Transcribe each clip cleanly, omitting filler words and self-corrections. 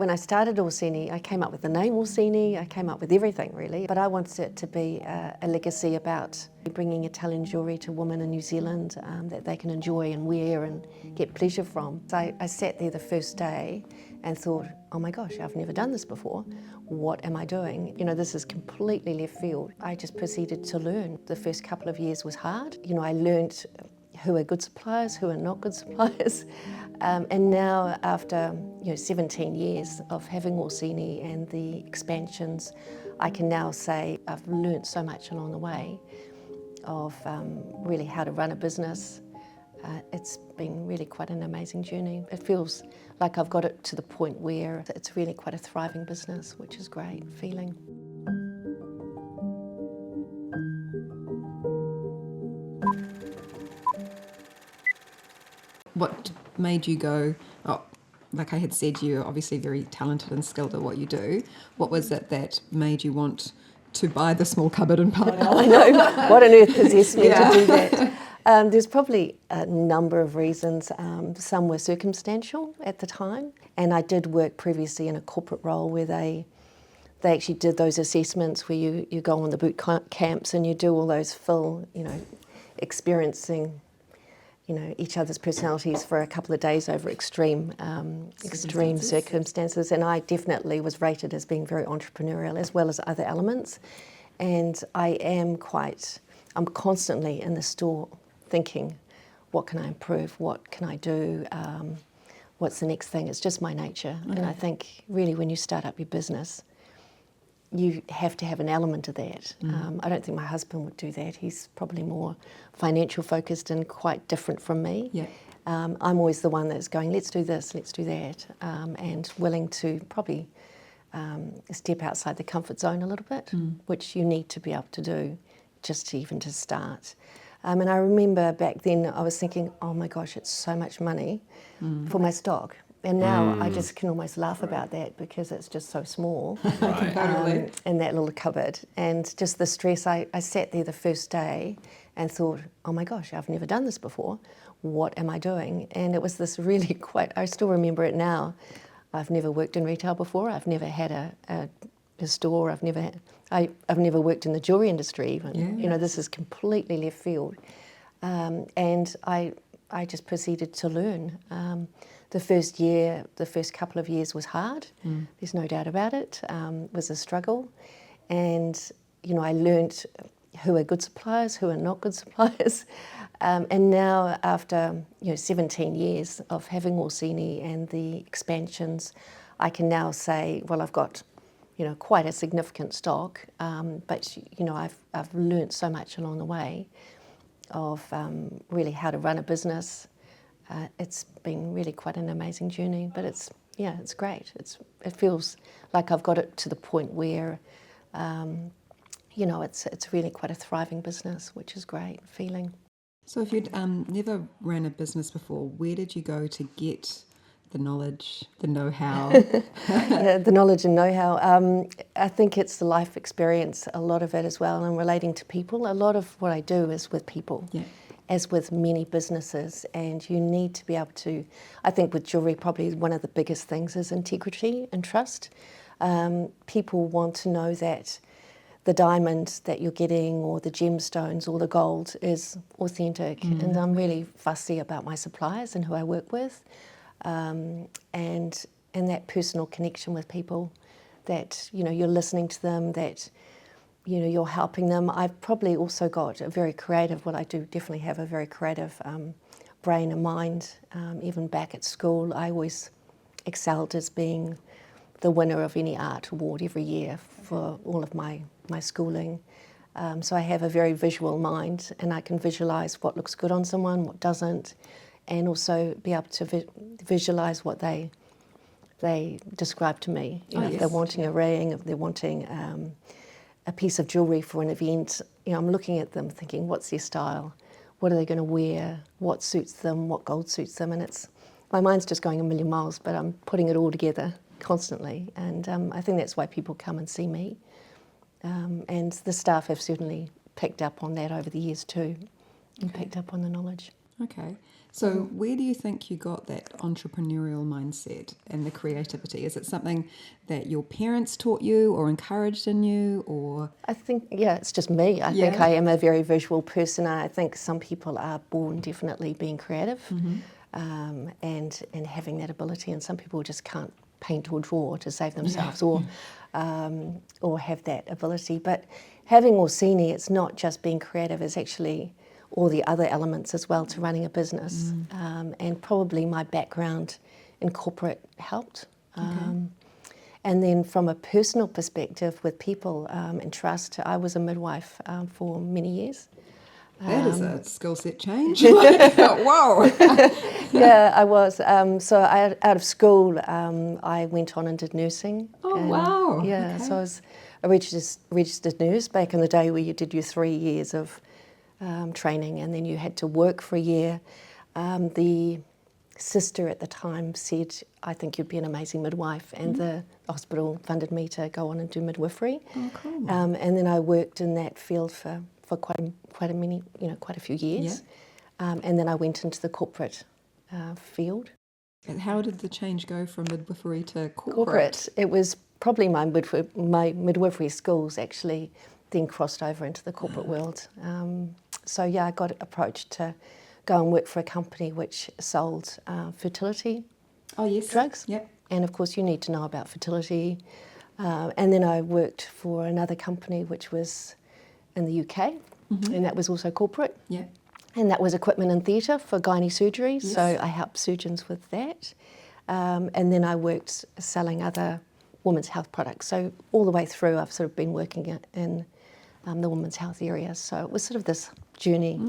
When I started Orsini, I came up with the name Orsini, I came up with everything really, but I wanted it to be a legacy about bringing Italian jewellery to women in New Zealand that they can enjoy and wear and get pleasure from. So I sat there the first day and thought, oh my gosh, I've never done this before. What am I doing? You know, this is completely left field. I just proceeded to learn. The first couple of years was hard. You know, I learned who are good suppliers, who are not good suppliers. And now after 17 years of having Orsini and the expansions, I can now say I've learnt so much along the way of really how to run a business. It's been really quite an amazing journey. It feels like I've got it to the point where it's really quite a thriving business, which is great feeling. What made you go, oh, like I had said, you're obviously very talented and skilled at what you do. What was it that made you want to buy the small cupboard and pile? I know, what on earth possessed me to do that? There's probably a number of reasons. Some were circumstantial at the time, and I did work previously in a corporate role where they actually did those assessments where you go on the boot camps and you do all those full, experiencing each other's personalities for a couple of days over extreme circumstances. And I definitely was rated as being very entrepreneurial as well as other elements. And I'm constantly in the store thinking, what can I improve? What can I do? What's the next thing? It's just my nature. Okay. And I think really when you start up your business, you have to have an element of that. I don't think my husband would do that. He's probably more financial focused and quite different from me. Yeah. I'm always the one that's going, let's do this, let's do that, and willing to probably step outside the comfort zone a little bit, which you need to be able to do just to start. And I remember back then I was thinking, oh my gosh, it's so much money for my stock. And now I just can almost laugh about that because it's just so small in that little cupboard. And just the stress, I sat there the first day and thought, oh my gosh, I've never done this before. What am I doing? And it was this really I still remember it now. I've never worked in retail before. I've never had a store. I've never worked in the jewellery industry even. Yeah. This is completely left field. And I just proceeded to learn. The first couple of years was hard. There's no doubt about it. It was a struggle. And, I learnt who are good suppliers, who are not good suppliers. And now after, 17 years of having Orsini and the expansions, I can now say, well, I've got, quite a significant stock. But, I've learnt so much along the way of really how to run a business. It's been really quite an amazing journey, but it's great. It feels like I've got it to the point where, it's really quite a thriving business, which is great feeling. So if you'd never ran a business before, where did you go to get the knowledge, the know-how? The knowledge and know-how. I think it's the life experience, a lot of it as well, and relating to people. A lot of what I do is with people. Yeah. As with many businesses, and you need to be able to, I think with jewellery probably one of the biggest things is integrity and trust. People want to know that the diamond that you're getting or the gemstones or the gold is authentic, and I'm really fussy about my suppliers and who I work with, and that personal connection with people, that you're listening to them, that you're helping them. I've probably also got a very creative, well, I do definitely have a very creative brain and mind. Even back at school, I always excelled as being the winner of any art award every year for all of my schooling. So I have a very visual mind, and I can visualise what looks good on someone, what doesn't, and also be able to visualise what they describe to me. If they're wanting a ring, if they're wanting a piece of jewellery for an event, I'm looking at them thinking, what's their style? What are they going to wear? What suits them? What gold suits them? And my mind's just going a million miles, but I'm putting it all together constantly. And I think that's why people come and see me. And the staff have certainly picked up on that over the years too, and picked up on the knowledge. Okay. So where do you think you got that entrepreneurial mindset and the creativity? Is it something that your parents taught you or encouraged in you, or? I think, yeah, it's just me. I think I am a very visual person. I think some people are born definitely being creative and having that ability, and some people just can't paint or draw to save themselves or have that ability. But having Orsini, it's not just being creative, it's actually all the other elements as well to running a business. And probably my background in corporate helped. And then from a personal perspective with people and trust, I was a midwife for many years. That is a skill set change. Whoa! Yeah, I was. So out of school, I went on and did nursing. Oh, wow. Yeah, Okay. so I was a registered nurse back in the day where you did your 3 years of training and then you had to work for a year. The sister at the time said, I think you'd be an amazing midwife, and the hospital funded me to go on and do midwifery. Oh, cool. And then I worked in that field for quite a few years. And then I went into the corporate field. And how did the change go from midwifery to corporate? Corporate. It was probably my midwifery skills actually then crossed over into the corporate world. So yeah, I got approached to go and work for a company which sold fertility drugs. Yep. And of course you need to know about fertility. And then I worked for another company which was in the UK, and that was also corporate. Yeah. And that was equipment and theatre for gynae surgery, Yes. so I helped surgeons with that. And then I worked selling other women's health products. So all the way through I've sort of been working in the women's health area. So it was sort of this journey.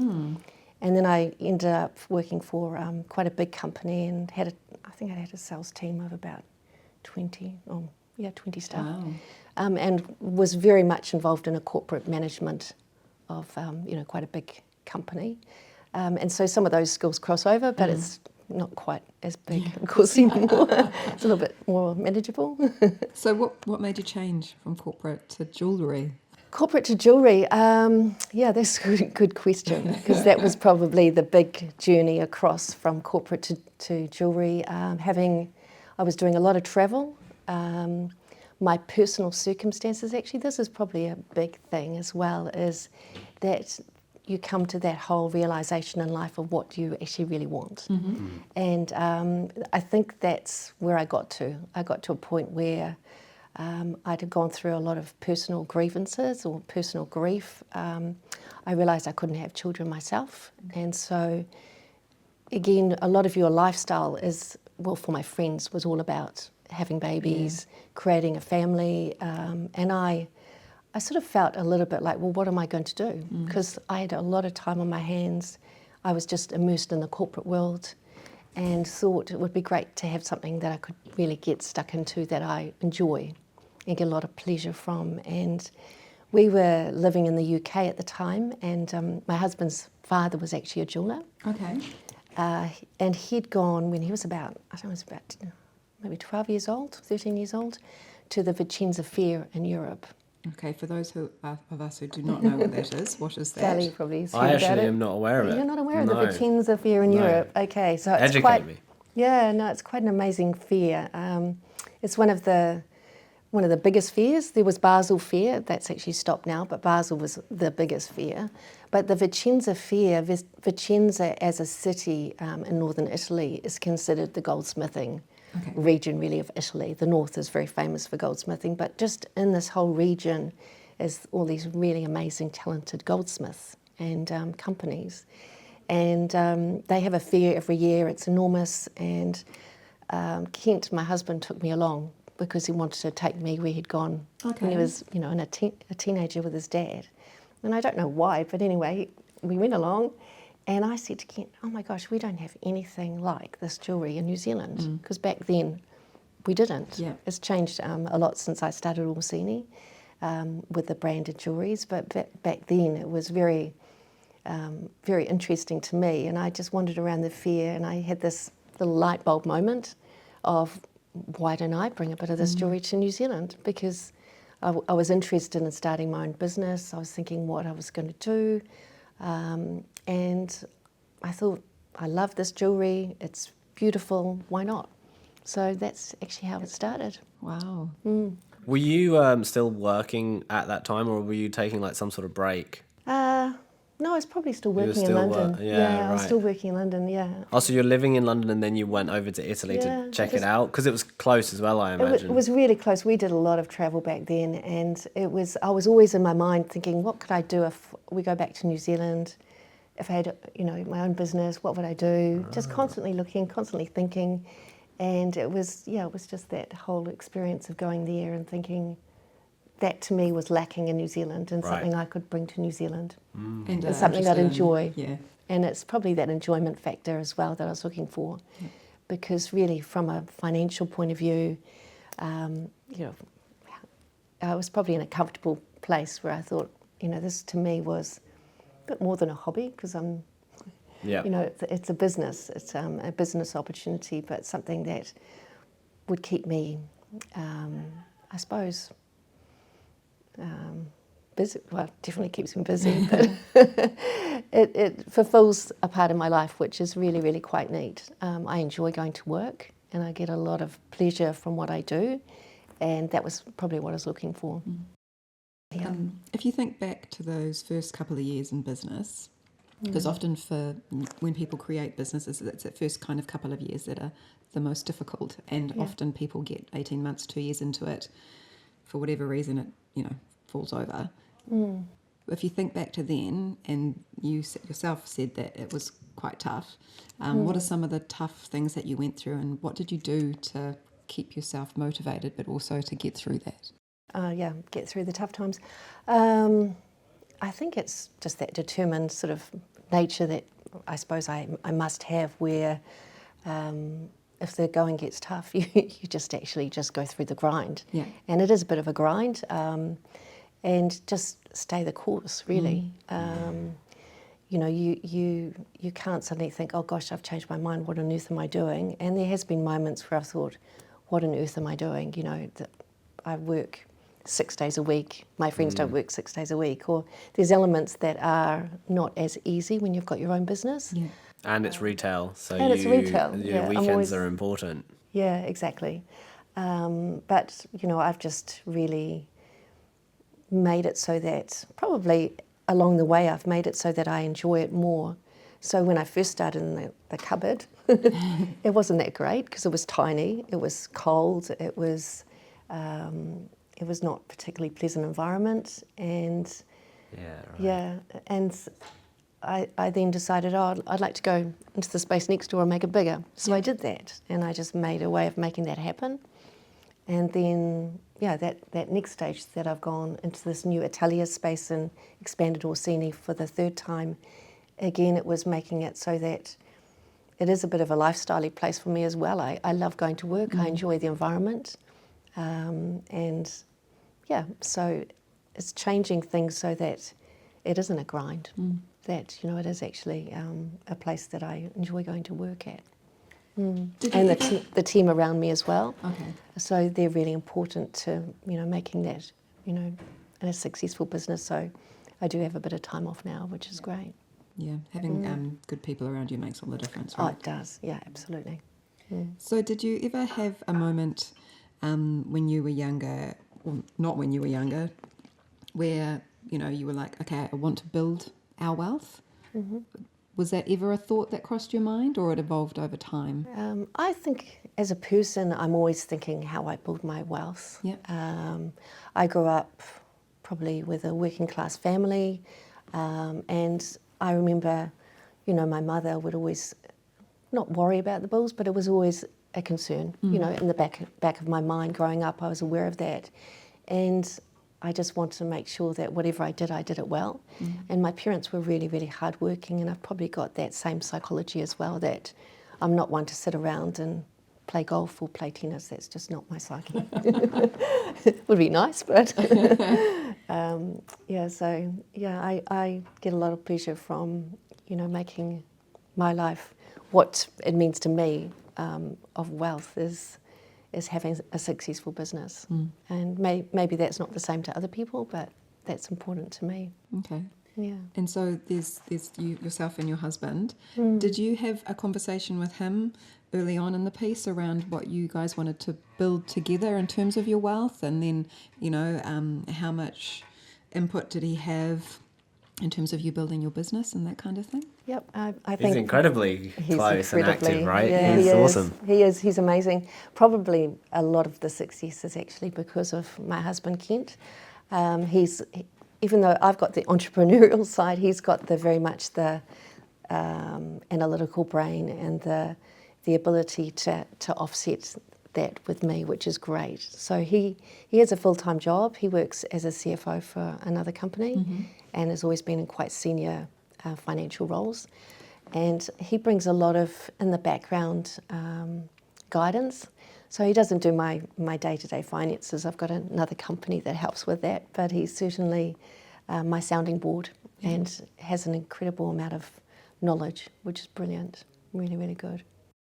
And then I ended up working for quite a big company and I think I had a sales team of about 20 staff. Wow. And was very much involved in a corporate management of quite a big company. And so some of those skills cross over, but it's not quite as big, of course, anymore. It's a little bit more manageable. So what made you change from corporate to jewellery? Corporate to jewellery, that's a good question, because that was probably the big journey across from corporate to jewellery. I was doing a lot of travel. My personal circumstances, actually, this is probably a big thing as well, is that you come to that whole realisation in life of what you actually really want. And I think that's where I got to. I got to a point where I'd gone through a lot of personal grievances or personal grief. I realised I couldn't have children myself. And so, again, a lot of your lifestyle is, well, for my friends, was all about having babies, creating a family. And I sort of felt a little bit like, well, what am I going to do? Because I had a lot of time on my hands. I was just immersed in the corporate world and thought it would be great to have something that I could really get stuck into that I enjoy and get a lot of pleasure from. And we were living in the UK at the time, and my husband's father was actually a jeweller. Okay. And he'd gone when he was about, maybe 12 years old, 13 years old, to the Vicenza Fair in Europe. Okay, for those of us who do not know what that is, what is that? Sally probably has I heard about actually it. am not aware of it. You're not aware of No. the Vicenza Fair in No. Europe? Okay, so it's Educate quite... me. Yeah, no, it's quite an amazing fair. It's one of the biggest fairs. There was Basel Fair, that's actually stopped now, but Basel was the biggest fair. But the Vicenza Fair, Vicenza as a city in northern Italy is considered the goldsmithing region really of Italy. The north is very famous for goldsmithing, but just in this whole region is all these really amazing, talented goldsmiths and companies. And they have a fair every year, it's enormous, and Kent, my husband, took me along because he wanted to take me where he'd gone when he was, a teenager with his dad. And I don't know why, but anyway, we went along, and I said to Kent, oh my gosh, we don't have anything like this jewellery in New Zealand, because back then we didn't. Yeah. It's changed a lot since I started Orsini with the branded jewelleries, but back then it was very, very interesting to me, and I just wandered around the fair, and I had this little light bulb moment of, why don't I bring a bit of this jewellery to New Zealand? Because I was interested in starting my own business. I was thinking what I was going to do. And I thought I love this jewellery, it's beautiful, why not? So that's actually how it started. Wow. Were you still working at that time, or were you taking like some sort of break? No, I was probably still You were working in still London. yeah, I was right. still working in London, yeah. Oh, so you're living in London and then you went over to Italy Yeah, to check it it out? Because it was close as well, I imagine. It was really close. We did a lot of travel back then, and I was always in my mind thinking, what could I do if we go back to New Zealand? If I had, my own business, what would I do? Just constantly looking, constantly thinking, and it was just that whole experience of going there and thinking that to me was lacking in New Zealand and something I could bring to New Zealand. And It's something I'd enjoy. Yeah. And it's probably that enjoyment factor as well that I was looking for. Yeah. Because really, from a financial point of view, I was probably in a comfortable place where I thought, this to me was a bit more than a hobby, because it's a business. It's a business opportunity, but something that would keep me, I suppose, busy. Well, definitely keeps me busy, but it fulfills a part of my life, which is really, really quite neat. I enjoy going to work, and I get a lot of pleasure from what I do, and that was probably what I was looking for. Yeah. If you think back to those first couple of years in business, because often when people create businesses, it's that first kind of couple of years that are the most difficult, and often people get 18 months, 2 years into it, for whatever reason it falls over. If you think back to then, and you yourself said that it was quite tough, what are some of the tough things that you went through, and what did you do to keep yourself motivated but also to get through that? Get through the tough times. I think it's just that determined sort of nature that I suppose I must have, where if the going gets tough, you just actually just go through the grind. Yeah. And it is a bit of a grind, and just stay the course, really. You can't suddenly think, oh gosh, I've changed my mind, what on earth am I doing? And there has been moments where I've thought, what on earth am I doing? That I work 6 days a week, my friends don't work 6 days a week, or there's elements that are not as easy when you've got your own business. Yeah. And it's retail, so it's retail. Your weekends are important. Yeah, exactly. But, I've just really made it so that, probably along the way, I've made it so that I enjoy it more. So when I first started in the cupboard, it wasn't that great, because it was tiny, it was cold, it was not particularly pleasant environment, and and I then decided, I'd like to go into the space next door and make it bigger. So I did that, and I just made a way of making that happen. And then, that next stage that I've gone into this new atelier space and expanded Orsini for the third time, again, it was making it so that it is a bit of a lifestyle-y place for me as well. I love going to work, I enjoy the environment. So it's changing things so that it isn't a grind, that, it is actually a place that I enjoy going to work at. And the team around me as well. Okay. So they're really important to, making that, a successful business. So I do have a bit of time off now, which is great. Yeah, having good people around you makes all the difference, right? Oh, it does. Yeah, absolutely. So did you ever have a moment when you were younger, or not when you were younger, where, you were like, okay, I want to build our wealth? Mm-hmm. Was that ever a thought that crossed your mind, or it evolved over time? I think as a person, I'm always thinking how I build my wealth. Yep. I grew up probably with a working class family, and I remember, my mother would always not worry about the bills, but it was always a concern. In the back of my mind growing up, I was aware of that. And I just wanted to make sure that whatever I did it well. And my parents were really, really hardworking, and I've probably got that same psychology as well, that I'm not one to sit around and play golf or play tennis. That's just not my psyche. Would be nice, but I get a lot of pleasure from, making my life what it means to me of wealth is having a successful business. And maybe that's not the same to other people, but that's important to me. Okay. Yeah. And so there's you yourself and your husband. Did you have a conversation with him early on in the piece around what you guys wanted to build together in terms of your wealth, and then how much input did he have in terms of you building your business and that kind of thing? Yep, I think He's incredibly close and active, right? Yeah, He's he is. awesome. He is. He's amazing. Probably a lot of the success is actually because of my husband Kent. Even though I've got the entrepreneurial side, he's got very much the analytical brain and the ability to offset that with me, which is great. So he has a full-time job. He works as a CFO for another company and has always been in quite senior financial roles. And he brings a lot of, in the background, guidance. So he doesn't do my day-to-day finances. I've got another company that helps with that, but he's certainly my sounding board and has an incredible amount of knowledge, which is brilliant. Really, really good.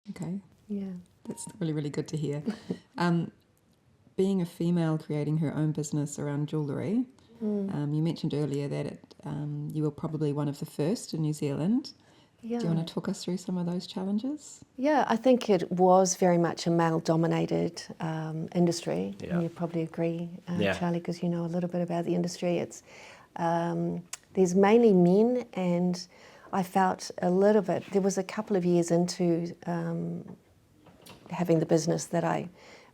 Okay. Yeah. That's really, really good to hear. Being a female creating her own business around jewellery, you mentioned earlier that you were probably one of the first in New Zealand. Yeah. Do you want to talk us through some of those challenges? Yeah, I think it was very much a male-dominated industry. Yeah. And you probably agree, Yeah. Charlie, because you know a little bit about the industry. It's there's mainly men, and I felt a little bit. There was a couple of years into having the business that I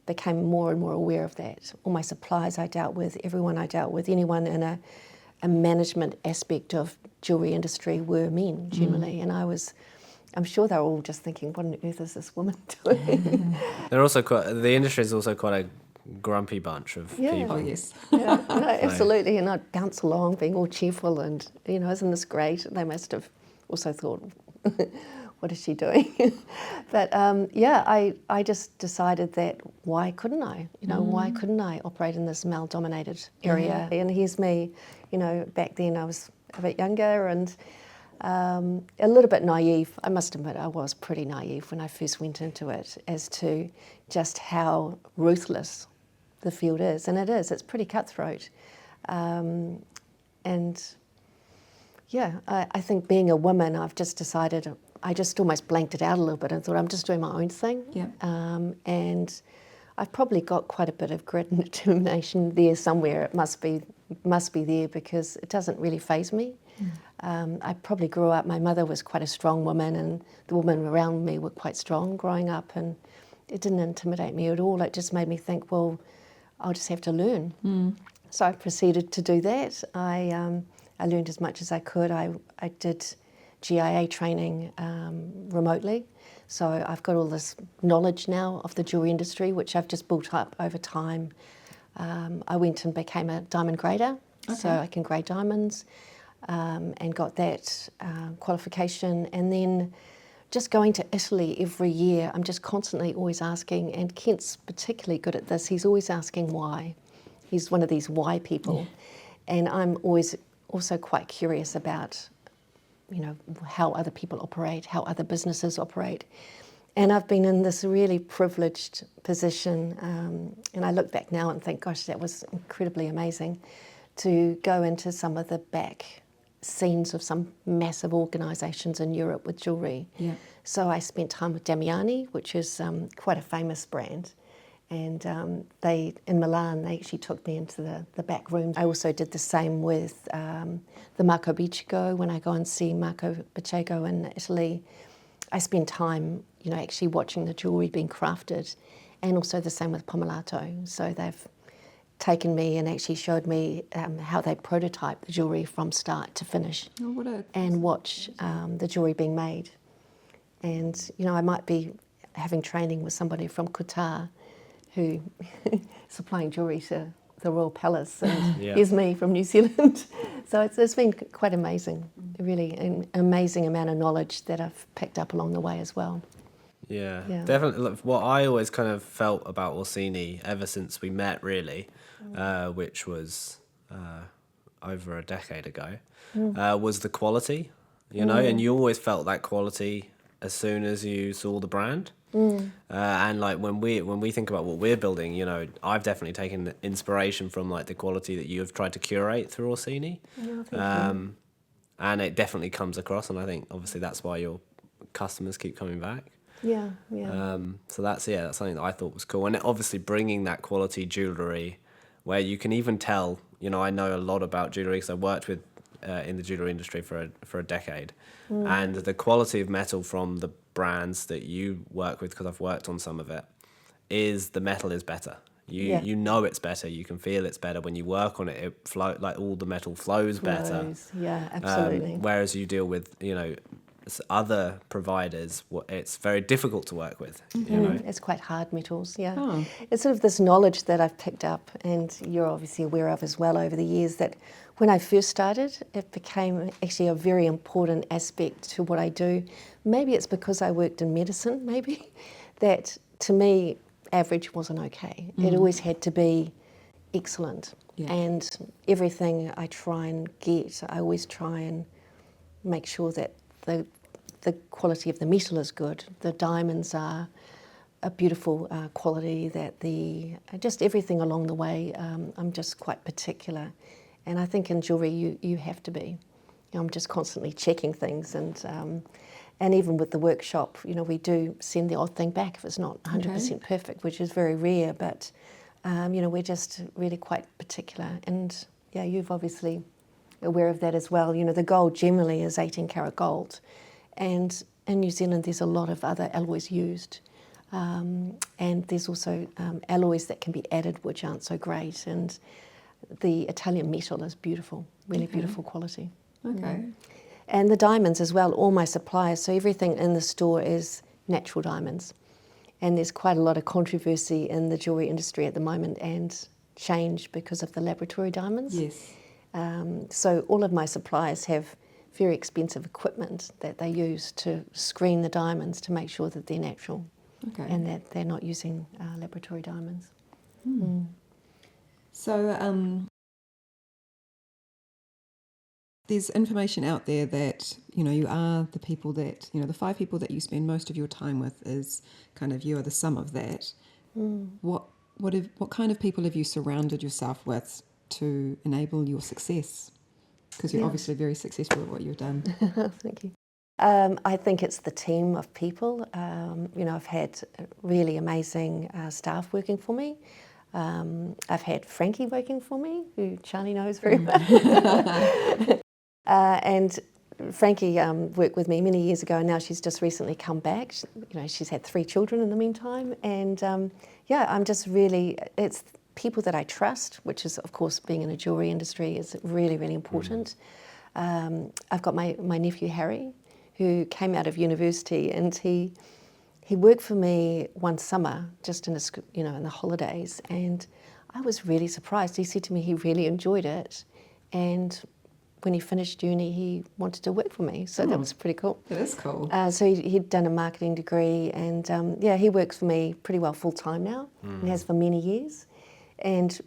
became more and more aware of that. All my suppliers I dealt with, everyone I dealt with, anyone in a management aspect of jewellery industry were men generally, and I'm sure they were all just thinking, what on earth is this woman doing? They're also the industry is also quite a grumpy bunch of people. Oh, yes. Yeah, no, absolutely, and I'd bounce along being all cheerful and, isn't this great? They must have also thought, what is she doing? But I just decided that why couldn't I? Why couldn't I operate in this male-dominated area? And here's me, back then I was a bit younger and a little bit naive. I must admit I was pretty naive when I first went into it as to just how ruthless the field is. And it is, it's pretty cutthroat. I think being a woman, I've just decided, I just almost blanked it out a little bit and thought I'm just doing my own thing. Yeah. And I've probably got quite a bit of grit and determination there somewhere. It must be there because it doesn't really faze me. I probably grew up, my mother was quite a strong woman and the women around me were quite strong growing up, and it didn't intimidate me at all. It just made me think, well, I'll just have to learn. So I proceeded to do that. I learned as much as I could. I did GIA training remotely. So I've got all this knowledge now of the jewellery industry, which I've just built up over time. I went and became a diamond grader, so I can grade diamonds, and got that qualification. And then just going to Italy every year, I'm just constantly always asking, and Kent's particularly good at this, he's always asking why. He's one of these why people. And I'm always also quite curious about how other people operate, how other businesses operate. And I've been in this really privileged position, and I look back now and think, gosh, that was incredibly amazing to go into some of the back scenes of some massive organisations in Europe with jewellery. Yeah. So I spent time with Damiani, which is quite a famous brand. And in Milan, they actually took me into the back rooms. I also did the same with the Marco Bicego. When I go and see Marco Bicego in Italy, I spend time, actually watching the jewellery being crafted, and also the same with Pomelato. So they've taken me and actually showed me how they prototype the jewellery from start to finish, and watch the jewellery being made. And, I might be having training with somebody from Qatar who supplying jewellery to the Royal Palace, and here's me from New Zealand. So it's been quite amazing, really an amazing amount of knowledge that I've picked up along the way as well. Yeah, definitely. Look, what I always kind of felt about Orsini ever since we met, really, which was over a decade ago, was the quality, and you always felt that quality as soon as you saw the brand. And like when we think about what we're building, I've definitely taken inspiration from like the quality that you have tried to curate through Orsini. and it definitely comes across, and I think obviously that's why your customers keep coming back. Yeah. So that's something that I thought was cool, and obviously bringing that quality jewellery where you can even tell, I know a lot about jewellery because I worked with in the jewellery industry for a decade, and the quality of metal from the brands that you work with, because I've worked on some of it, is the metal is better. You know it's better. You can feel it's better when you work on it. It flow, like all the metal flows better. Yeah, absolutely. Whereas you deal with other providers, it's very difficult to work with. It's quite hard metals. Yeah, Oh. It's sort of this knowledge that I've picked up, and you're obviously aware of as well over the years, that when I first started, it became actually a very important aspect to what I do. Maybe it's because I worked in medicine. Maybe that to me, average wasn't okay. It always had to be excellent. Yeah. And everything I try and get, I always try and make sure that the quality of the metal is good. The diamonds are a beautiful quality, that just everything along the way, I'm just quite particular. And I think in jewellery you have to be. I'm just constantly checking things, and even with the workshop, we do send the odd thing back if it's not 100% perfect, which is very rare, but we're just really quite particular. And yeah, you've obviously aware of that as well. The gold generally is 18 karat gold, and in New Zealand there's a lot of other alloys used, and there's also alloys that can be added which aren't so great, and the Italian metal is beautiful, really beautiful quality. Okay. And the diamonds as well, all my suppliers, so everything in the store is natural diamonds. And there's quite a lot of controversy in the jewellery industry at the moment, and change because of the laboratory diamonds. Yes. So all of my suppliers have very expensive equipment that they use to screen the diamonds to make sure that they're natural, and that they're not using laboratory diamonds. So there's information out there that, you are the people that, the 5 people that you spend most of your time with is kind of, you are the sum of that. What kind of people have you surrounded yourself with to enable your success? Because you're obviously very successful at what you've done. Thank you. I think it's the team of people. I've had really amazing staff working for me. I've had Frankie working for me, who Charlie knows very well. And Frankie worked with me many years ago, and now she's just recently come back. She's had 3 children in the meantime. And I'm just really, it's people that I trust, which is, of course, being in a jewellery industry is really, really important. I've got my nephew Harry, who came out of university, and he worked for me one summer, just in in the holidays, and I was really surprised. He said to me he really enjoyed it, and when he finished uni, he wanted to work for me, so that was pretty cool. That is cool. So he'd done a marketing degree, and he works for me pretty well full time now, and has for many years. And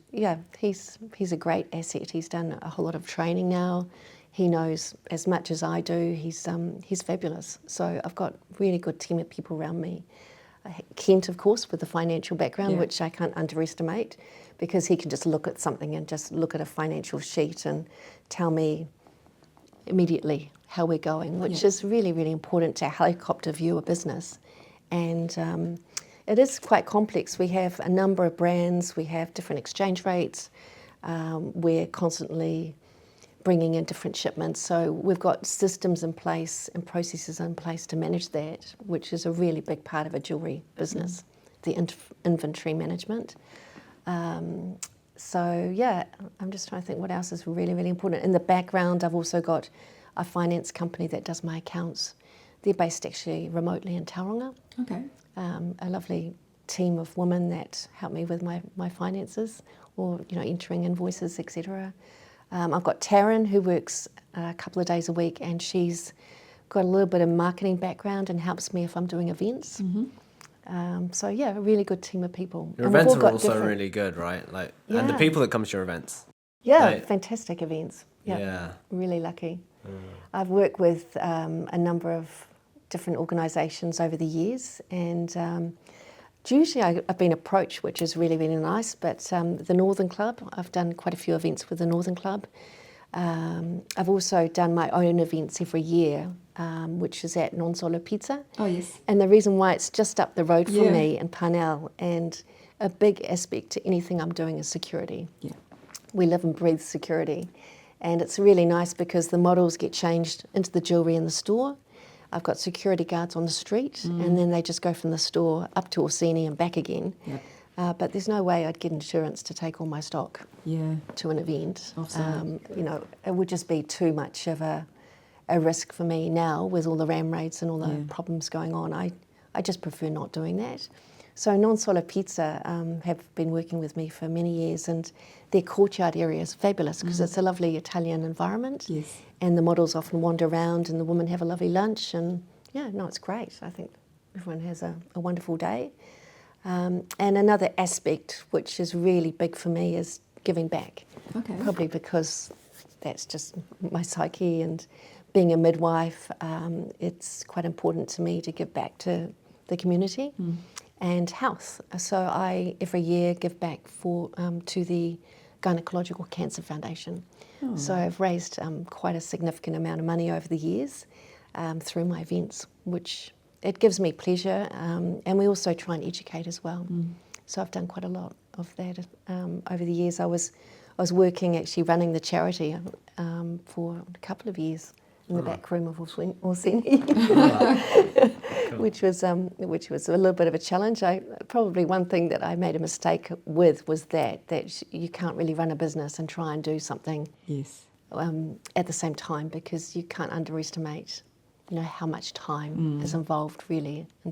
he's a great asset. He's done a whole lot of training now. He knows as much as I do. He's fabulous. So I've got a really good team of people around me. Kent, of course, with the financial background, which I can't underestimate, because he can just look at something and just look at a financial sheet and tell me immediately how we're going, which is really, really important to helicopter view a business. And it is quite complex. We have a number of brands, we have different exchange rates, we're constantly bringing in different shipments. So we've got systems in place and processes in place to manage that, which is a really big part of a jewellery business, the inventory management. I'm just trying to think what else is really, really important. In the background, I've also got a finance company that does my accounts. They're based actually remotely in Tauranga. Okay. A lovely team of women that help me with my finances, or entering invoices, etc. I've got Taryn, who works a couple of days a week, and she's got a little bit of marketing background and helps me if I'm doing events. A really good team of people. Your events are also really good, right? And the people that come to your events. Fantastic events. Really lucky. I've worked with a number of different organisations over the years, and usually I've been approached, which is really, really nice, but the Northern Club, I've done quite a few events with the Northern Club. I've also done my own events every year, which is at Non Solo Pizza. Oh, yes. And the reason why it's just up the road from Yeah. me in Parnell, and a big aspect to anything I'm doing is security. Yeah. We live and breathe security. And it's really nice because the models get changed into the jewellery in the store. I've got security guards on the street, and then they just go from the store up to Orsini and back again. Yep. But there's no way I'd get insurance to take all my stock Yeah. to an event. Awesome. You know, it would just be too much of a risk for me now with all the ram raids and all the problems going on. I just prefer not doing that. So Non Solo Pizza have been working with me for many years, and their courtyard area is fabulous because it's a lovely Italian environment. Yes. And the models often wander around and the women have a lovely lunch, and it's great. I think everyone has a wonderful day. And another aspect which is really big for me is giving back. Okay. Probably because that's just my psyche, and being a midwife, it's quite important to me to give back to the community and health. So I every year give back to the Gynecological Cancer Foundation. Oh. So I've raised quite a significant amount of money over the years through my events, which it gives me pleasure, and we also try and educate as well. So I've done quite a lot of that over the years. I was working actually running the charity for a couple of years in the back room of Orsini, which was a little bit of a challenge. Probably one thing that I made a mistake with was that you can't really run a business and try and do something Yes. at the same time, because you can't underestimate, how much time is involved really in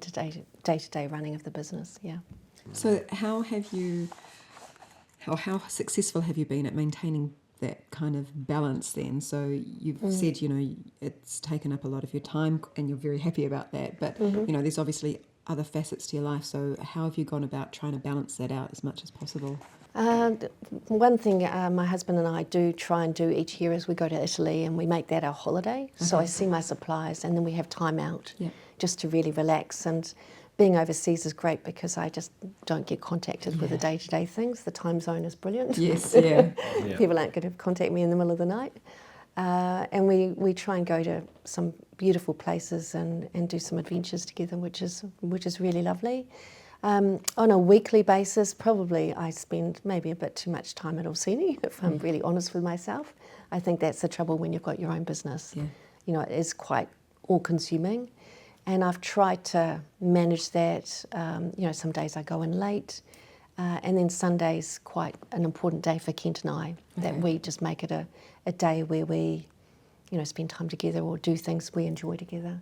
day-to-day running of the business. Yeah. So how successful have you been at maintaining that kind of balance then? So you've said, it's taken up a lot of your time and you're very happy about that, but, there's obviously other facets to your life. So how have you gone about trying to balance that out as much as possible? One thing my husband and I do try and do each year is we go to Italy and we make that our holiday. Okay. So I see my suppliers and then we have time out just to really relax. And being overseas is great because I just don't get contacted with the day-to-day things. The time zone is brilliant. Yes, yeah. People aren't going to contact me in the middle of the night. And we try and go to some beautiful places and do some adventures together, which is really lovely. On a weekly basis, probably I spend maybe a bit too much time at Orsini, if I'm really honest with myself. I think that's the trouble when you've got your own business. Yeah. It is quite all-consuming. And I've tried to manage that. Some days I go in late, and then Sunday's quite an important day for Kent and I, that we just make it a day where we, spend time together or do things we enjoy together.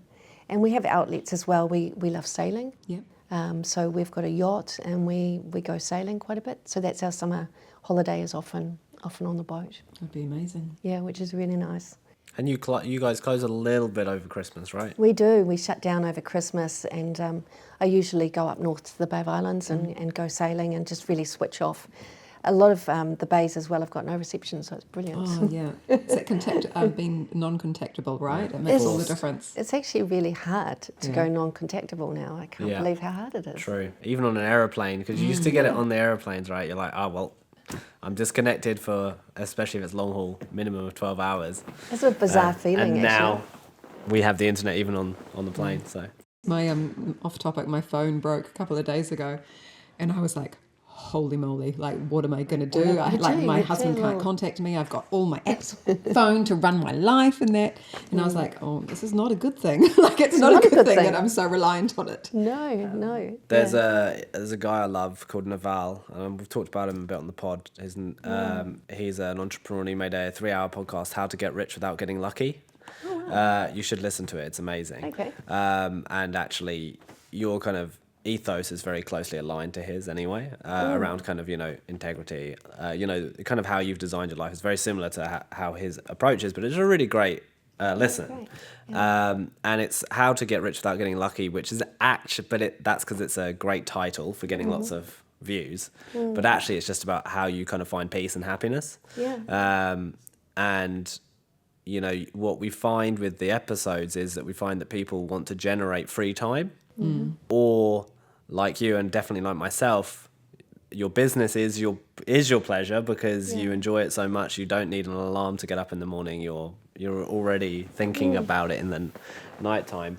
And we have outlets as well. We love sailing. Yep. So we've got a yacht and we go sailing quite a bit. So that's our summer holiday, is often on the boat. That'd be amazing. Yeah, which is really nice. And you guys close a little bit over Christmas, right? We do. We shut down over Christmas, and I usually go up north to the Bay of Islands and go sailing and just really switch off. A lot of the bays as well have got no reception, so it's brilliant. Oh, yeah. Is that being non-contactable, right? It makes all the difference. It's actually really hard to go non-contactable now. I can't believe how hard it is. True. Even on an aeroplane, because you used to get it on the aeroplanes, right? You're like, I'm disconnected for, especially if it's long haul, minimum of 12 hours. It's a bizarre feeling, and now we have the internet even on the plane, so. My, off topic, my phone broke a couple of days ago, and I was like, holy moly, like, what am I going to do? My husband can't contact me. I've got all my apps phone to run my life and that. And I was like, this is not a good thing. It's not a good thing that I'm so reliant on it. No. There's a guy I love called Naval. We've talked about him a bit on the pod. He's an entrepreneur and he made a 3-hour podcast, How to Get Rich Without Getting Lucky. Oh, wow. You should listen to it. It's amazing. Okay. And actually, your kind of ethos is very closely aligned to his anyway, around kind of, integrity, kind of how you've designed your life is very similar to how his approach is, but it's a really great listen. And it's How to Get Rich Without Getting Lucky, which is actually, that's because it's a great title for getting lots of views, but actually it's just about how you kind of find peace and happiness. And what we find with the episodes is that we find that people want to generate free time, or like you and definitely like myself, your business is your pleasure because you enjoy it so much. You don't need an alarm to get up in the morning. You're already thinking about it in the nighttime.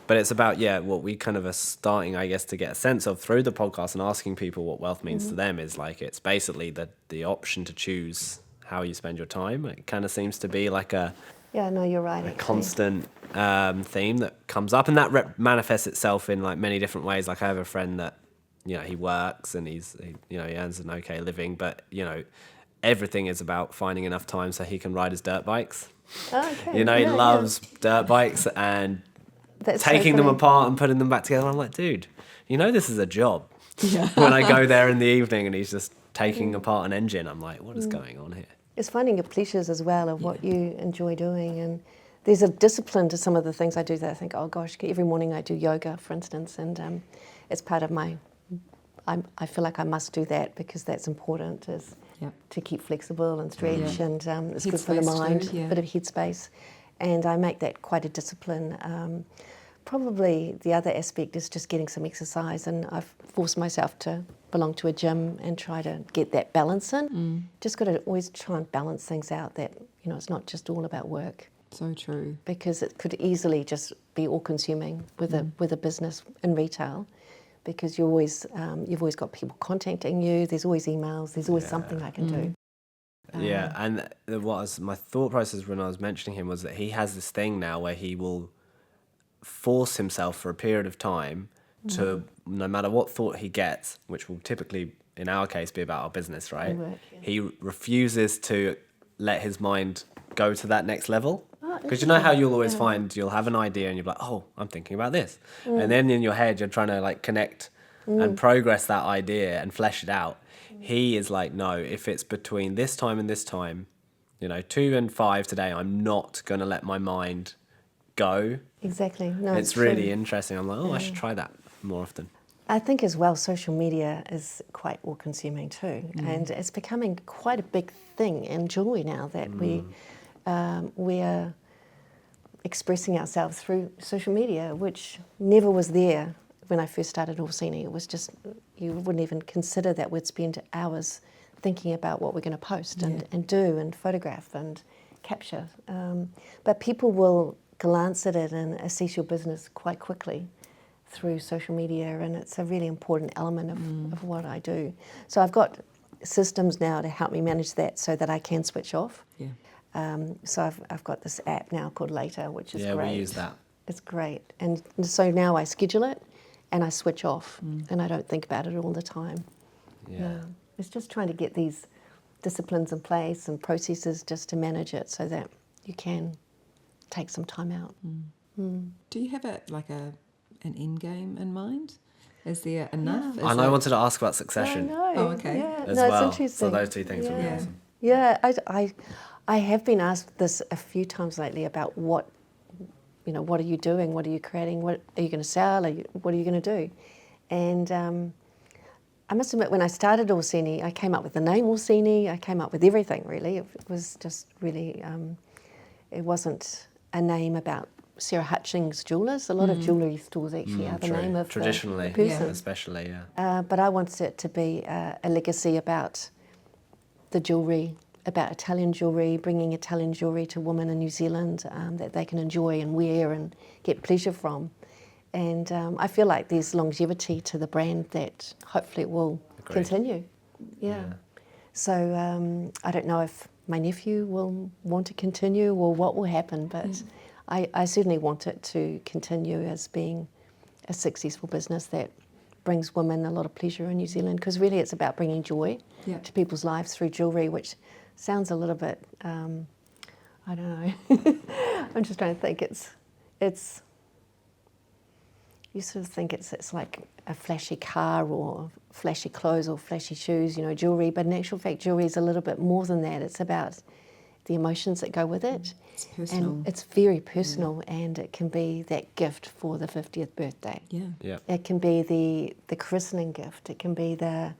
But it's about what we kind of are starting, I guess, to get a sense of through the podcast and asking people what wealth means to them is like it's basically the option to choose how you spend your time. It kind of seems to be like a you're right. A constant theme that comes up, and that manifests itself in like many different ways. Like I have a friend that he works and he earns an okay living, but everything is about finding enough time so he can ride his dirt bikes. Okay. He loves dirt bikes and taking them apart and putting them back together. I'm like, dude, this is a job. When I go there in the evening and he's just taking apart an engine, I'm like, what is going on here? It's finding your pleasures as well of what you enjoy doing, and there's a discipline to some of the things I do that I think, oh gosh, every morning I do yoga, for instance, and it's part of my. I feel like I must do that because that's important, is to keep flexible and stretch, and it's good for the mind, a bit of headspace, and I make that quite a discipline. Probably the other aspect is just getting some exercise, and I've forced myself to belong to a gym and try to get that balance in. Just got to always try and balance things out, that it's not just all about work. So true. Because it could easily just be all-consuming with a business in retail, because you've always got people contacting you. There's always emails. There's always something I can do. And what was my thought process when I was mentioning him was that he has this thing now where he will force himself for a period of time to, no matter what thought he gets, which will typically in our case be about our business, right? He refuses to let his mind go to that next level. Because how you'll always find you'll have an idea and you're like, oh, I'm thinking about this. And then in your head you're trying to like connect and progress that idea and flesh it out. He is like, no, if it's between this time and this time, 2 and 5 today, I'm not going to let my mind go. Exactly. No, it's really interesting. I'm like, I should try that more often. I think as well, social media is quite all-consuming too, and it's becoming quite a big thing in jewellery now that we are expressing ourselves through social media, which never was there when I first started Orsini. It was just, you wouldn't even consider that we'd spend hours thinking about what we're going to post and do and photograph and capture. But people will glance at it and assess your business quite quickly through social media, and it's a really important element of what I do. So I've got systems now to help me manage that so that I can switch off. So I've got this app now called Later, which is great. We use that. It's great. And so now I schedule it and I switch off and I don't think about it all the time. It's just trying to get these disciplines in place and processes just to manage it so that you can take some time out. Do you have an end game in mind? Is there enough? And I wanted to ask about Succession. Oh, okay. As well. It's interesting. So those two things would be awesome. Yeah, I have been asked this a few times lately about what are you doing? What are you creating? What are you going to sell? What are you going to do? And I must admit, when I started Orsini, I came up with the name Orsini. I came up with everything, really. It was just really, it wasn't a name about Sarah Hutchings jewellers. A lot of jewellery stores actually are the name of traditionally, the person. especially, but I wanted it to be a legacy about the jewellery, about Italian jewellery, bringing Italian jewellery to women in New Zealand that they can enjoy and wear and get pleasure from. And I feel like there's longevity to the brand that hopefully it will continue. So I don't know if my nephew will want to continue or what will happen, but I certainly want it to continue as being a successful business that brings women a lot of pleasure in New Zealand, because really it's about bringing joy to people's lives through jewellery, which sounds a little bit, I don't know, I'm just trying to think, it's you sort of think it's like a flashy car or flashy clothes or flashy shoes, jewellery, but in actual fact jewellery is a little bit more than that. It's about the emotions that go with it. It's personal. And it's very personal, and it can be that gift for the 50th birthday. It can be the christening gift. It can be the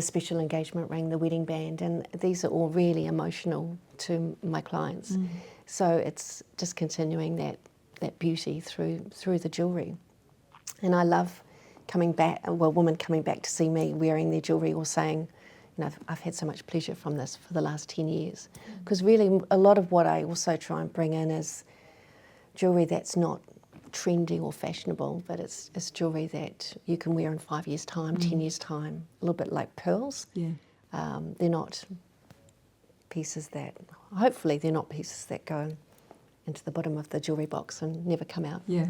special engagement ring, the wedding band, and these are all really emotional to my clients. So it's just continuing that beauty through the jewellery. And I love women coming back to see me wearing their jewellery or saying, you know, I've had so much pleasure from this for the last 10 years. Because really a lot of what I also try and bring in is jewellery that's not trendy or fashionable, but it's jewellery that you can wear in 5 years' time, 10 years' time, a little bit like pearls. Yeah. They're not pieces that, hopefully they're not pieces that go into the bottom of the jewellery box and never come out. Yeah.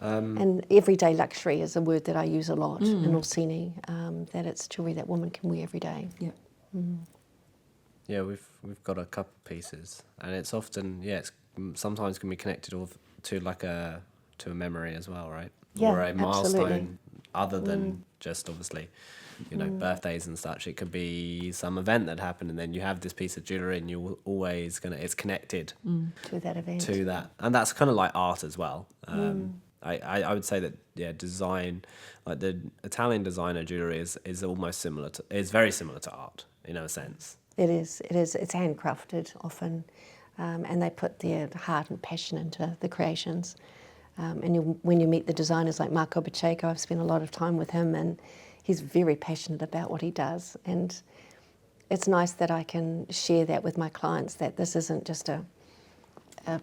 And everyday luxury is a word that I use a lot in Orsini, that it's jewellery that women can wear every day. Yeah. Yeah, we've got a couple pieces, and it's often it's sometimes can be connected to a memory as well, right? Yeah, or a milestone absolutely. other than just obviously, you know, birthdays and such. It could be some event that happened, and then you have this piece of jewellery, and you're always it's connected To that event. to that, and that's kind of like art as well. I would say that design, like the Italian designer jewellery is almost is very similar to art in a sense. It is. It's handcrafted often, and they put their heart and passion into the creations. When you meet the designers like Marco Pacheco, I've spent a lot of time with him, and he's very passionate about what he does. And it's nice that I can share that with my clients, that this isn't just a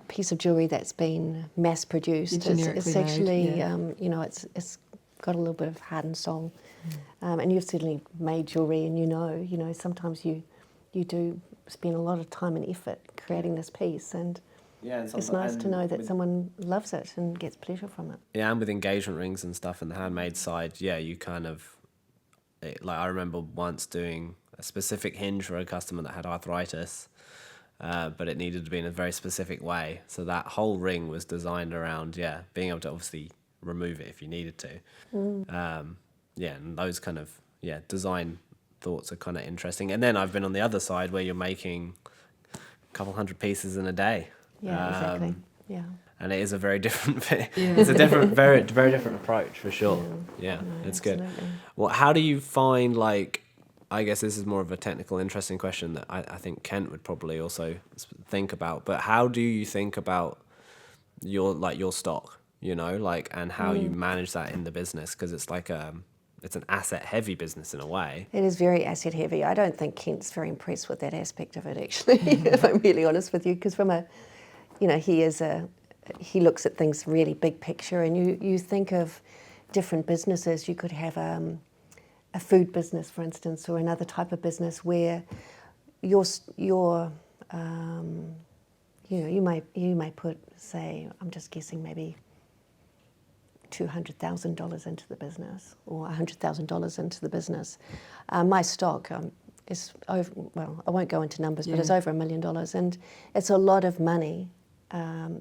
piece of jewellery that's been mass produced. It's actually, you know, it's got a little bit of heart and soul. And you've certainly made jewellery, and you know, sometimes you do spend a lot of time and effort creating this piece, and it's nice to know that someone loves it and gets pleasure from it. Yeah, and with engagement rings and stuff and the handmade side, you kind of, like I remember once doing a specific hinge for a customer that had arthritis, but it needed to be in a very specific way. So that whole ring was designed around, being able to obviously remove it if you needed to. And those kind of, design thoughts are kind of interesting. And then I've been on the other side where you're making a couple hundred pieces in a day. Yeah, exactly. Yeah. And it is a very different it's a different, very, very different approach for sure. Yeah, No, it's good. absolutely. Well, how do you find, like, I guess this is more of a technical, interesting question that I think Kent would probably also think about, but how do you think about your stock, you know, like, and how you manage that in the business? Because it's like it's an asset-heavy business in a way. It is very asset-heavy. I don't think Kent's very impressed with that aspect of it, actually, if I'm really honest with you, because from he looks at things really big picture, and you think of different businesses. You could have a food business, for instance, or another type of business where you may put, say, I'm just guessing, maybe $200,000 into the business or $100,000 into the business. My stock is over, well, I won't go into numbers, but it's over $1 million, and it's a lot of money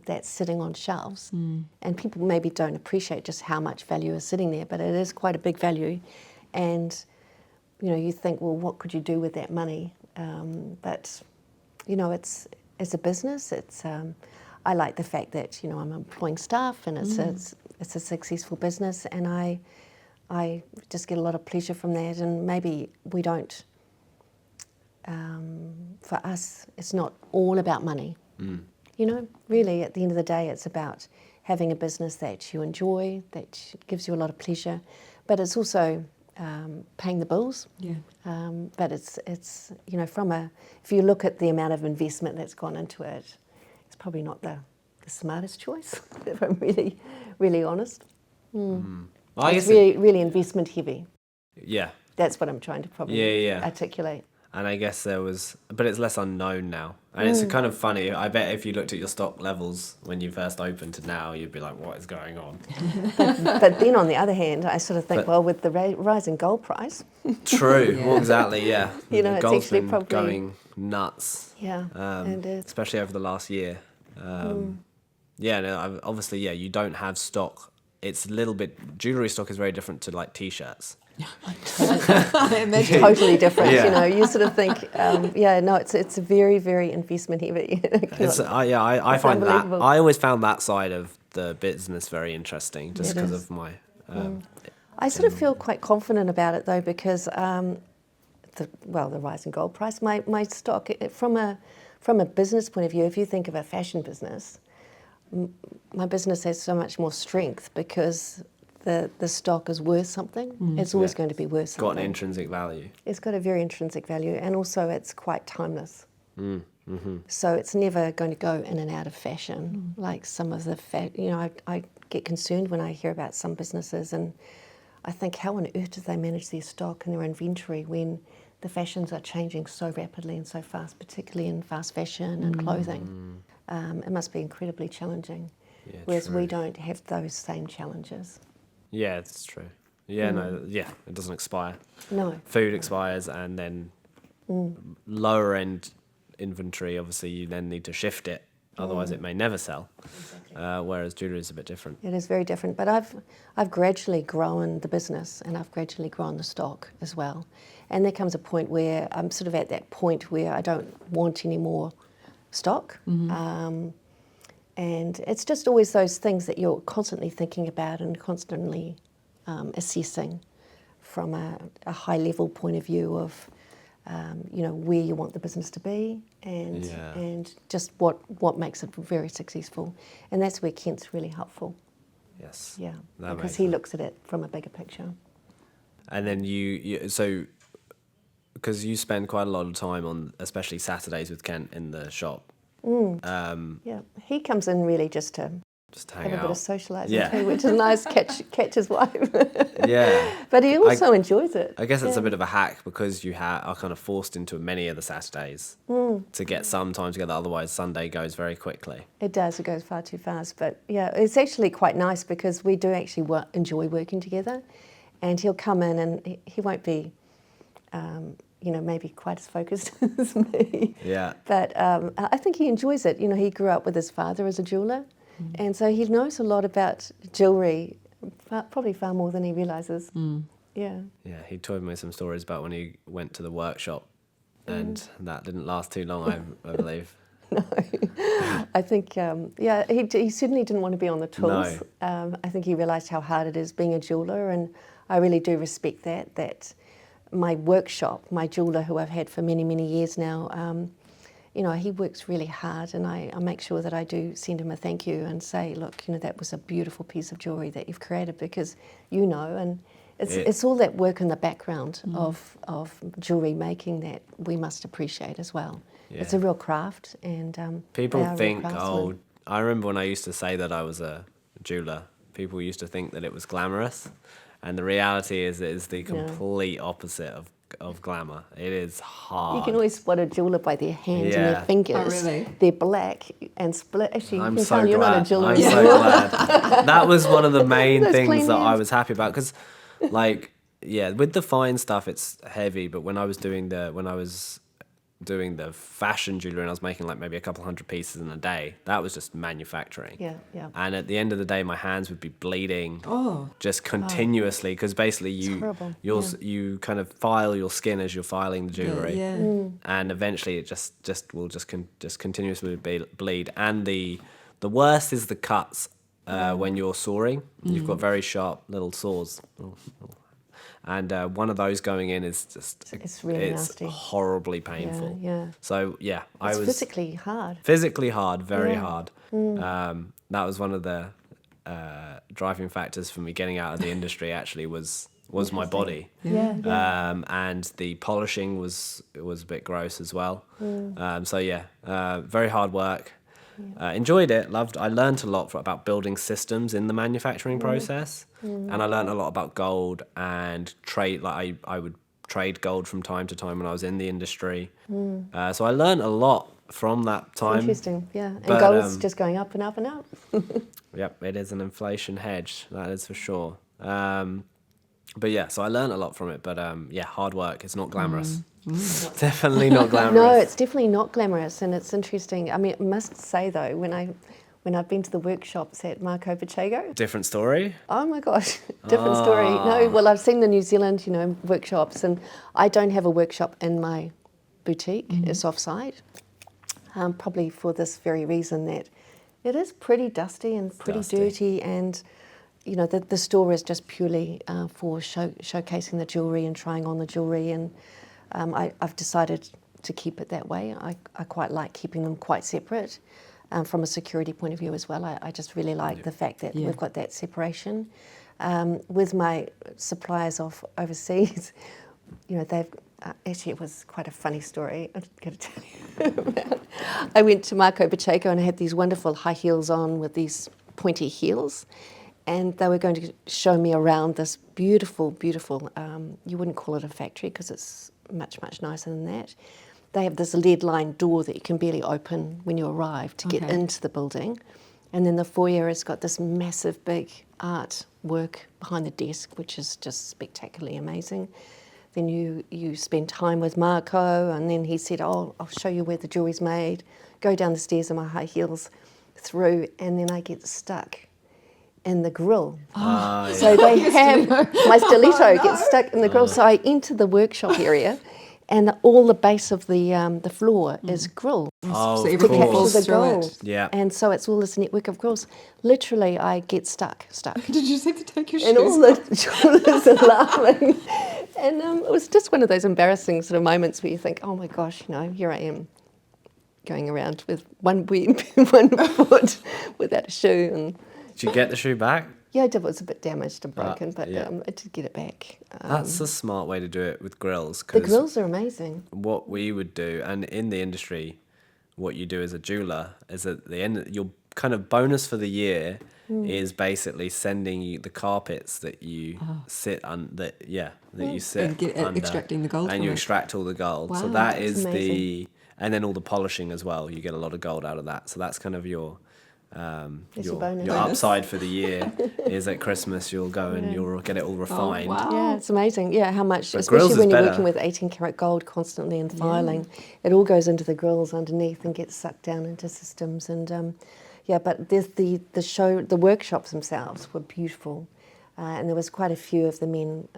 that's sitting on shelves, and people maybe don't appreciate just how much value is sitting there, but it is quite a big value. And you think, well, what could you do with that money? But it's a business. It's I like the fact that I'm employing staff, and it's a successful business, and I just get a lot of pleasure from that. And maybe we don't. For us, it's not all about money. Really, at the end of the day, it's about having a business that you enjoy, that gives you a lot of pleasure, but it's also paying the bills. But it's if you look at the amount of investment that's gone into it, it's probably not the smartest choice, if I'm really, really honest. It's really investment heavy. Yeah. That's what I'm trying to probably articulate. And I guess but it's less unknown now. And it's kind of funny. I bet if you looked at your stock levels when you first opened to now, you'd be like, what is going on? But then on the other hand, I sort of think, well, with the rise in gold price. True. Well, exactly, yeah. It's gold's actually been probably going nuts. Yeah. And especially over the last year. Obviously, you don't have stock. It's a little bit, jewellery stock is very different to like T-shirts. Totally different. You sort of think, it's very, very investment heavy. I find that I always found that side of the business very interesting, just because of my. I sort of feel quite confident about it though, because the rise in gold price. My stock, from a business point of view, if you think of a fashion business, my business has so much more strength because the stock is worth something. It's always going to be worth something. Got an intrinsic value. It's got a very intrinsic value, and also it's quite timeless. So it's never going to go in and out of fashion like some of the I get concerned when I hear about some businesses, and I think, how on earth do they manage their stock and their inventory when the fashions are changing so rapidly and so fast, particularly in fast fashion and clothing. It must be incredibly challenging, whereas we don't have those same challenges. Yeah, it's true. Yeah, it doesn't expire. No. Food expires, and then lower end inventory, obviously you then need to shift it, otherwise it may never sell. Exactly. Whereas jewellery is a bit different. It is very different, but I've gradually grown the business, and I've gradually grown the stock as well. And there comes a point where I'm sort of at that point where I don't want any more stock. And it's just always those things that you're constantly thinking about and constantly assessing from a high level point of view of where you want the business to be and just what makes it very successful. And that's where Kent's really helpful. Yes. Yeah, that because he looks at it from a bigger picture. And then so because you spend quite a lot of time on, especially Saturdays with Kent in the shop. Yeah, he comes in really just to hang have out. a bit of socialising too, which is nice, catch his wife. Yeah. But he also enjoys it. I guess it's a bit of a hack because you are kind of forced into many of the Saturdays to get some time together, otherwise Sunday goes very quickly. It does, it goes far too fast. But yeah, it's actually quite nice because we do actually enjoy working together, and he'll come in and he won't be maybe quite as focused as me. Yeah. But I think he enjoys it. He grew up with his father as a jeweller, and so he knows a lot about jewellery, probably far more than he realises. Yeah. Yeah, he told me some stories about when he went to the workshop, and that didn't last too long, I believe. No, I think, he certainly didn't want to be on the tools. No. I think he realised how hard it is being a jeweller, and I really do respect that my workshop, my jeweller who I've had for many, many years now, he works really hard, and I make sure that I do send him a thank you and say, look, that was a beautiful piece of jewellery that you've created, because and it's all that work in the background of jewellery making that we must appreciate as well. Yeah. It's a real craft, and people think, I remember when I used to say that I was a jeweller, people used to think that it was glamorous, and the reality is it is the complete opposite of glamour. It is hard. You can always spot a jeweller by their hands and their fingers. Oh, really? They're black and split. Actually, I'm you can so tell you're not a jeweller. I'm so glad. That was one of the main things that I was happy about, because, with the fine stuff, it's heavy. But when I was doing the fashion jewellery and I was making maybe a couple hundred pieces in a day, that was just manufacturing. Yeah, yeah. And at the end of the day, my hands would be bleeding just continuously, because basically you kind of file your skin as you're filing the jewellery, and eventually it will continuously bleed. And the worst is the cuts when you're sawing. You've got very sharp little saws. And one of those going in is it's really nasty. Horribly painful. Yeah. So it's physically hard. Physically hard, very hard. That was one of the driving factors for me getting out of the industry. Actually, was my body. And the polishing was a bit gross as well. Very hard work. Enjoyed it, loved. I learned a lot about building systems in the manufacturing process, and I learned a lot about gold and trade. I would trade gold from time to time when I was in the industry. So I learned a lot from that time. Interesting, yeah. And gold's just going up and up and up. Yep, it is an inflation hedge, that is for sure. So I learned a lot from it. But hard work. It's not glamorous. Definitely not glamorous. No, it's definitely not glamorous, and it's interesting. I mean, I must say though, when I've been to the workshops at Marco Pacheco, different story. Oh my gosh, different story. No, well, I've seen the New Zealand, workshops, and I don't have a workshop in my boutique. It's offsite, probably for this very reason that it is pretty dusty and pretty dirty, and the store is just purely for showcasing the jewellery and trying on the jewellery, and I've decided to keep it that way. I quite like keeping them quite separate. from a security point of view as well. I just really like the fact that we've got that separation. With my suppliers overseas, you know, they've actually, it was quite a funny story. I'm going to tell you about. I went to Marco Pacheco and I had these wonderful high heels on with these pointy heels, and they were going to show me around this beautiful, beautiful, you wouldn't call it a factory because it's much, much nicer than that. They have this lead-lined door that you can barely open when you arrive to get into the building. And then the foyer has got this massive, big art work behind the desk, which is just spectacularly amazing. Then you spend time with Marco, and then he said, oh, I'll show you where the jewellery's made. Go down the stairs in my high heels through, and then I get stuck in the grill. So they have, my stiletto gets stuck in the grill. So I enter the workshop area, and all the base of the floor is grill. So To everything capture falls the through grill. it. Yeah. And so it's all this network of grills. Literally, I get stuck. Did you have to take your shoes And all off? the jewelers are laughing. And it was just one of those embarrassing sort of moments where you think, oh my gosh, you know, here I am going around with one foot without a shoe. And Did you get the shoe back? yeah, I did. It was a bit damaged and broken, but yeah. I did get it back. That's a smart way to do it with grills. The 'cause grills are amazing. what we would do, and in the industry, what you do as a jeweler is at the end, your kind of bonus for the year is basically sending you the carpets that you sit on, that you sit And under, extracting the gold and from you it. extract all the gold. Wow, so that that's is amazing. and then all the polishing as well. You get a lot of gold out of that. So that's kind of your That's your bonus. your upside for the year is at Christmas you'll go and you'll get it all refined. wow. Yeah, it's amazing. Yeah, how much, But especially grills is when you're better. working with 18 karat gold constantly and filing, it all goes into the grills underneath and gets sucked down into systems. And but there's the workshops themselves were beautiful. And there was quite a few of the men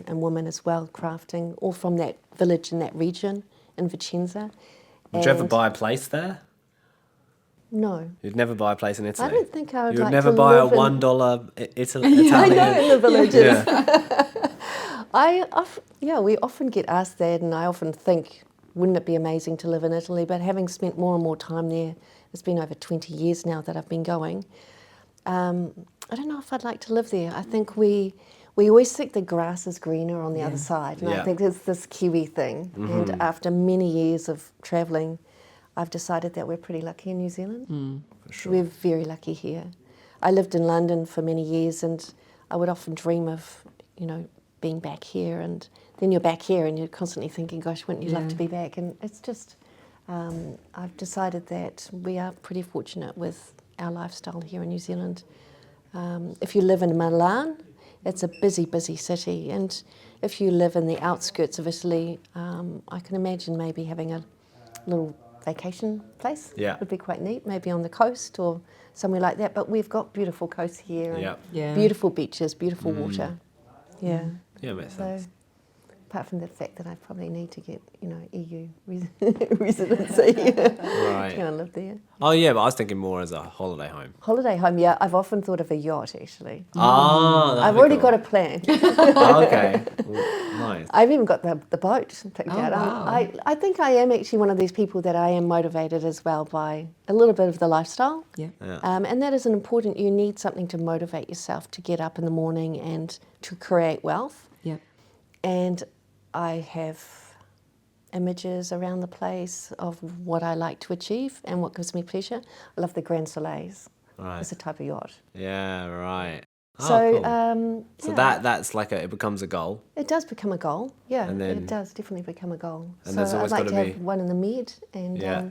and women as well crafting, all from that village in that region in Vicenza. Would you ever And- buy a place there? No. You'd never buy a place in Italy. I don't think I would You would like never to buy a live in- $1 I Italian. know, in the villages. Yeah. We often get asked that, and I often think, wouldn't it be amazing to live in Italy? But having spent more and more time there, it's been over 20 years now that I've been going, I don't know if I'd like to live there. I think we always think the grass is greener on the other side, and I think there's this Kiwi thing. And after many years of travelling, I've decided that we're pretty lucky in New Zealand. For sure. We're very lucky here. I lived in London for many years, and I would often dream of, you know, being back here. And then you're back here, and you're constantly thinking, "Gosh, wouldn't you love to be back?" And it's just, I've decided that we are pretty fortunate with our lifestyle here in New Zealand. If you live in Milan, it's a busy, busy city, and if you live in the outskirts of Italy, I can imagine maybe having a little vacation place would be quite neat, maybe on the coast or somewhere like that. But we've got beautiful coasts here, and beautiful beaches, beautiful water. Yeah. Yeah, makes So, sense. apart from the fact that I probably need to get, you know, EU residency to Right. go and live there. Oh, yeah, but I was thinking more as a holiday home. Holiday home, yeah. I've often thought of a yacht, actually. Ah, I've already got a plan. Okay. Well, nice. I've even got the boat picked Oh, out. wow. I think I am actually one of these people that I am motivated as well by a little bit of the lifestyle. Yeah. And that is an important, you need something to motivate yourself to get up in the morning and to create wealth. Yeah. And I have images around the place of what I like to achieve and what gives me pleasure. I love the Grand Soleils. Right. It's a type of yacht. Yeah, right. Oh, So, cool. So yeah, that's like it becomes a goal. it does become a goal. Yeah, And then- it does definitely become a goal. And So there's I'd always like to gotta have be- one in the Med and Yeah.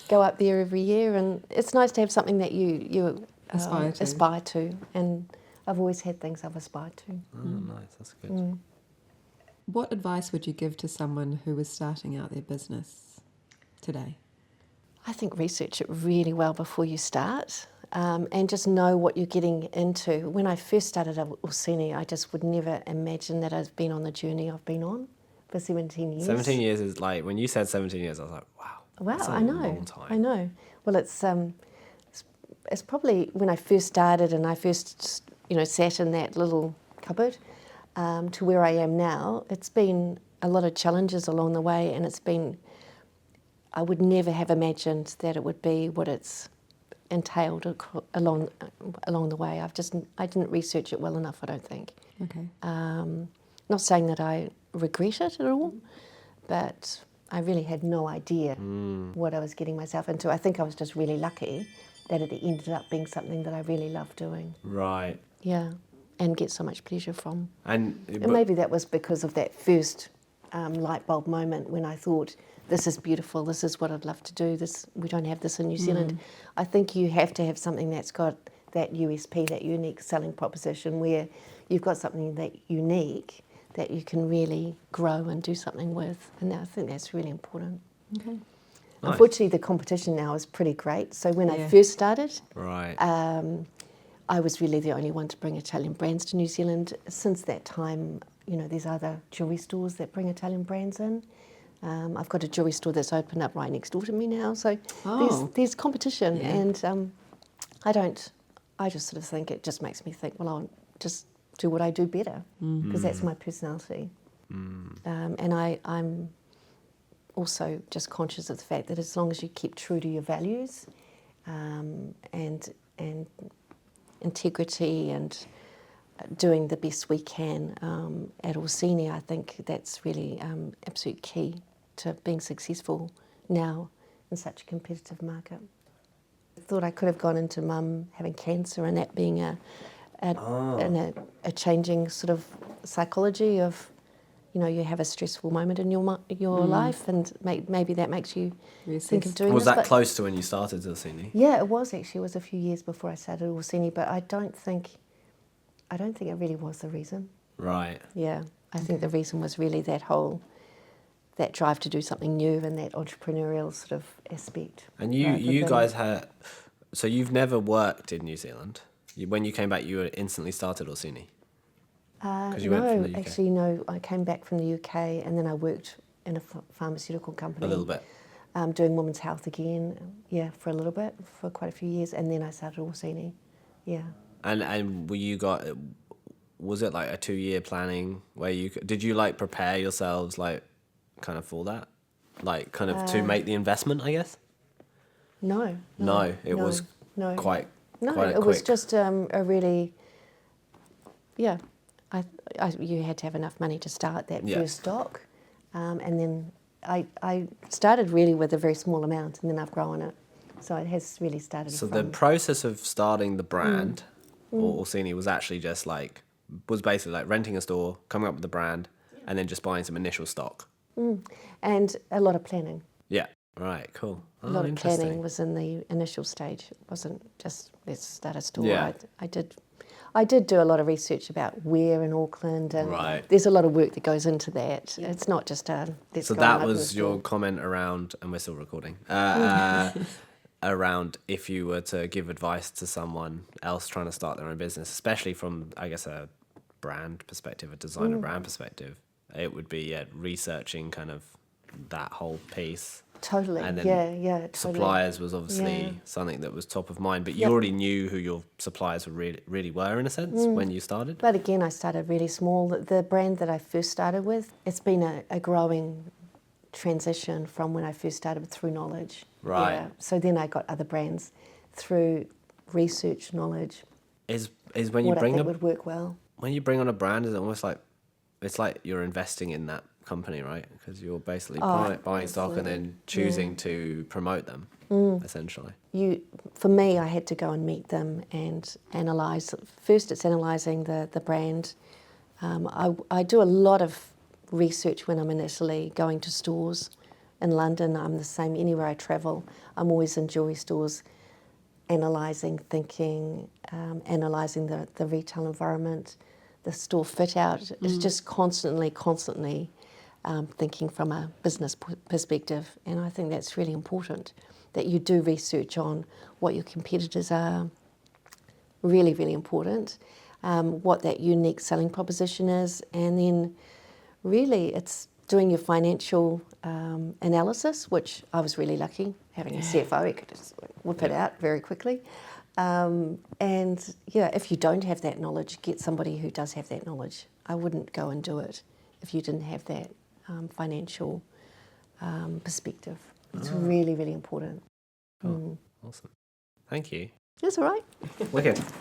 go up there every year. And it's nice to have something that you Aspire to. to. And I've always had things I've aspired to. Oh, nice. That's good. What advice would you give to someone who is starting out their business today? I think research it really well before you start, and just know what you're getting into. When I first started at Orsini, I just would never imagine that I've been on the journey I've been on for 17 years. 17 years is like, when you said 17 years, I was like, wow. Wow, that's a I know. long time. I know. Well, it's probably when I first started and I first, you know, sat in that little cupboard to where I am now. It's been a lot of challenges along the way, and it's been. I would never have imagined that it would be what it's entailed along the way. I didn't research it well enough, I don't think. Okay. Not saying that I regret it at all, but I really had no idea what I was getting myself into. I think I was just really lucky that it ended up being something that I really loved doing. Right. Yeah, and get so much pleasure from. And Maybe that was because of that first light bulb moment when I thought, this is beautiful, this is what I'd love to do, we don't have this in New Zealand. I think you have to have something that's got that USP, that unique selling proposition, where you've got something that unique that you can really grow and do something with. And I think that's really important. Okay. Nice. Unfortunately, the competition now is pretty great. So when I first started, right. I was really the only one to bring Italian brands to New Zealand. Since that time, there's other jewellery stores that bring Italian brands in. I've got a jewellery store that's opened up right next door to me now. So there's competition, and I just sort of think, it just makes me think, well, I'll just do what I do better, because that's my personality. And I'm also just conscious of the fact that as long as you keep true to your values and integrity and doing the best we can at Orsini, I think that's really absolute key to being successful now in such a competitive market. I thought I could have gone into mum having cancer and that being a changing sort of psychology of, you have a stressful moment in your life, and maybe that makes you think of doing this. Was that close to when you started Orsini? Yeah, it was actually. It was a few years before I started Orsini, but I don't think it really was the reason. Right. Yeah, I think the reason was really that drive to do something new and that entrepreneurial sort of aspect. And you guys so you've never worked in New Zealand? When you came back, you instantly started Orsini? Because you went from the UK. Actually, no. I came back from the UK and then I worked in a pharmaceutical company. A little bit. Doing women's health again, for a little bit, for quite a few years, and then I started Orsini, And was it like a 2-year planning where did you like prepare yourselves like kind of for that? Like kind of to make the investment, I guess? No. It was quite No, quite it quick. was just a really, you had to have enough money to start that first stock, and then I started really with a very small amount, and then I've grown it, so it has really started. So the process of starting the brand, or Orsini, was actually just was basically like renting a store, coming up with the brand, and then just buying some initial stock. And a lot of planning. Yeah. Right. Cool. A lot of planning was in the initial stage. It wasn't just let's start a store. Yeah. I did do a lot of research about where in Auckland, and there's a lot of work that goes into that. Yeah. It's not just let's So go that and open a was store. your comment around, and we're still recording, around if you were to give advice to someone else trying to start their own business, especially from, I guess, a brand perspective, a designer brand perspective, it would be researching kind of that whole piece. Totally. And then totally. suppliers was obviously something that was top of mind, but you already knew who your suppliers really were in a sense when you started. But again, I started really small. The brand that I first started with, it's been a growing transition from when I first started through knowledge. Right. Yeah. So then I got other brands through research, knowledge. Is when you what bring I think would work well. When you bring on a brand, is it almost like it's like you're investing in that company, right? Because you're basically buying stock and then choosing to promote them, essentially. For me, I had to go and meet them and analyse. First, it's analysing the brand. I do a lot of research when I'm in Italy, going to stores. In London, I'm the same. Anywhere I travel, I'm always in jewellery stores, analysing, thinking, analysing the retail environment, the store fit out. It's just constantly thinking from a business perspective, and I think that's really important, that you do research on what your competitors are, really, really important, what that unique selling proposition is, and then really it's doing your financial analysis, which I was really lucky, having a CFO, he could just whip it out very quickly. And if you don't have that knowledge, get somebody who does have that knowledge. I wouldn't go and do it if you didn't have that financial perspective. It's really, really important. Cool. Awesome. Thank you. That's all right. Wicked.